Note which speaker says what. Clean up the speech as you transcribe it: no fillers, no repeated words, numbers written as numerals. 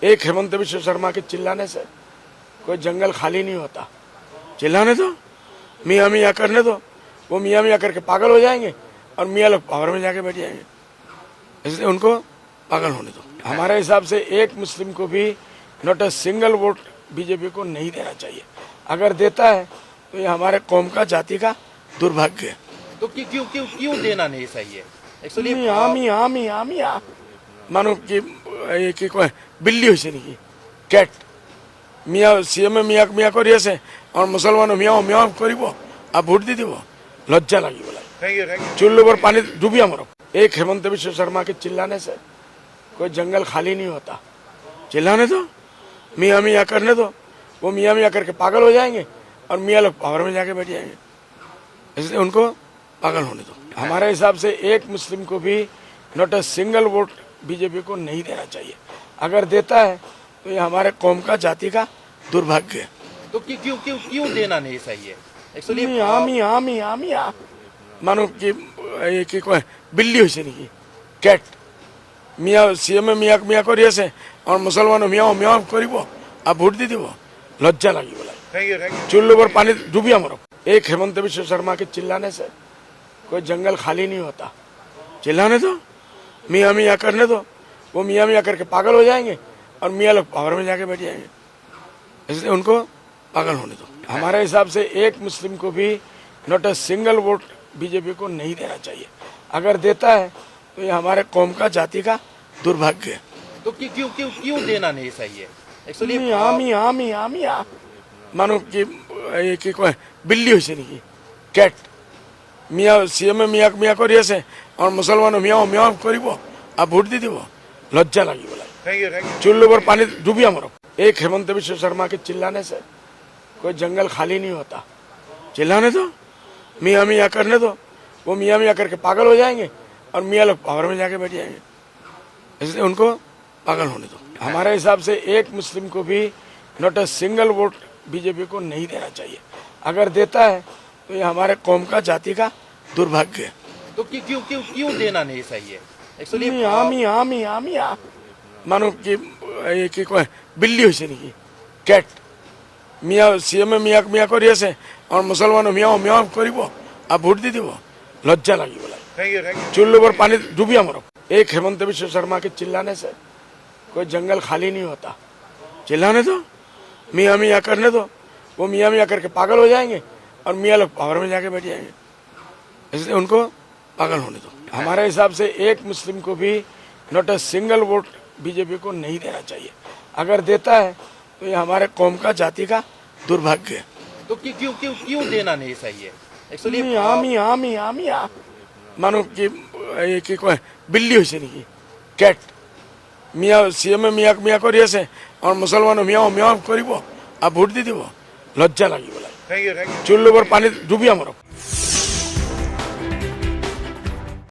Speaker 1: एक हेमंत बिश्व शर्मा के चिल्लाने से कोई जंगल खाली नहीं होता। चिल्लाने दो, मियाँ मियाँ करने दो, वो मियाँ मियाँ करके पागल हो जाएंगे और मियाँ लोग पावर में जाके बैठ जाएंगे। इसलिए उनको पागल होने दो। हमारे हिसाब से एक मुस्लिम को भी not a single vote BJP को नहीं देना चाहिए। अगर देता है तो ये हमारे कौम का, जाति का दुर्भाग्य है।
Speaker 2: तो क्यों क्यों क्यों देना नहीं सही है एक्चुअली?
Speaker 1: मियाँ मानो कि कोई बिल्ली हुई नहीं, कैट मियाँ सीएम मियाँ मियाँ कर और मुसलमान मियाँ मियाँ कर भोट दी দিব लज्जा लगी बोला। चुल्लू पर पानी डूबिया मरो। एक हेमंत बिश्व शर्मा के चिल्लाने से कोई जंगल खाली नहीं होता। चिल्लाने दो, मियाँ मियाँ करने दो, वो मियाँ मियाँ करके पागल हो जाएंगे और मियाँ लोग पावर में जाके बैठ जाएंगे। इसलिए उनको पागल होने दो। हमारे हिसाब से एक मुस्लिम को भी not a single vote BJP को नहीं देना चाहिए। अगर देता है तो ये हमारे कौम का, जाति का दुर्भाग्य है।
Speaker 2: तो क्यों क्यों क्यों देना नहीं सही है एक्चुअली?
Speaker 1: मियाँ मानो कि कोई बिल्ली हुई नहीं, कैट मियाँ सीएम मियाँ मियाँ कर और मुसलमान मियाँ मियाँ कर भोट दी দিব लज्जा लगी बोला। चुल्लू पर पानी डूबिया मरो। एक हेमंत बिश्व शर्मा के चिल्लाने से कोई जंगल खाली नहीं होता। चिल्लाने दो, मियाँ मियाँ करने दो, वो मियाँ मियाँ करके पागल हो जाएंगे और मियाँ लोग पावर में जाके बैठ जाएंगे। इसलिए उनको पागल होने दो। हमारे हिसाब से एक मुस्लिम को भी not a single vote BJP को नहीं देना चाहिए। अगर देता है तो ये हमारे कौम का, जाति का दुर्भाग्य है।
Speaker 2: तो क्यों क्यों क्यों देना नहीं सही है एक्चुअली?
Speaker 1: मियाँ मानो कि कोई बिल्ली हुई नहीं, कैट मियाँ सीएम मियाँ मियाँ कर और मुसलमान मियाँ मियाँ कर भोट दी দিব लज्जा लगी बोला। चुल्लू पर पानी डूबिया मरो। एक हेमंत बिश्व शर्मा के चिल्लाने से कोई जंगल खाली नहीं होता। चिल्लाने दो, मियाँ मियाँ करने दो, वो मियाँ मियाँ करके पागल हो जाएंगे और मियाँ लोग पावर में जाके बैठ जाएंगे। इसलिए उनको पागल होने दो। हमारे हिसाब से एक मुस्लिम को भी not a single vote BJP को नहीं देना चाहिए। अगर देता है तो ये हमारे कौम का, जाति का दुर्भाग्य है।
Speaker 2: तो क्यों क्यों क्यों देना नहीं सही है एक्चुअली?
Speaker 1: मियाँ मानो कि कोई बिल्ली हुई नहीं, कैट मियाँ सीएम मियाँ मियाँ कर और मुसलमान मियाँ मियाँ कर भोट दी দিব लज्जा लगी बोला। चुल्लू पर पानी डूबिया मरो। एक हेमंत बिश्व शर्मा के चिल्लाने से कोई जंगल खाली नहीं होता। चिल्लाने दो, मियाँ मियाँ करने दो, वो मियाँ मियाँ करके पागल हो जाएंगे और मियाँ लोग पावर में जाके बैठ जाएंगे। इसलिए उनको पागल होने दो। हमारे हिसाब से एक मुस्लिम को भी not a single vote BJP को नहीं देना चाहिए। अगर देता है तो ये हमारे कौम का, जाति का दुर्भाग्य है।
Speaker 2: तो क्यों क्यों क्यों देना नहीं सही है एक्चुअली?
Speaker 1: मियाँ मानो कि कोई बिल्ली हुई नहीं, कैट मियाँ सीएम मियाँ मियाँ कर और मुसलमान मियाँ मियाँ कर भोट दी দিব लज्जा लगी बोला। चुल्लू पर पानी डूबिया मरो।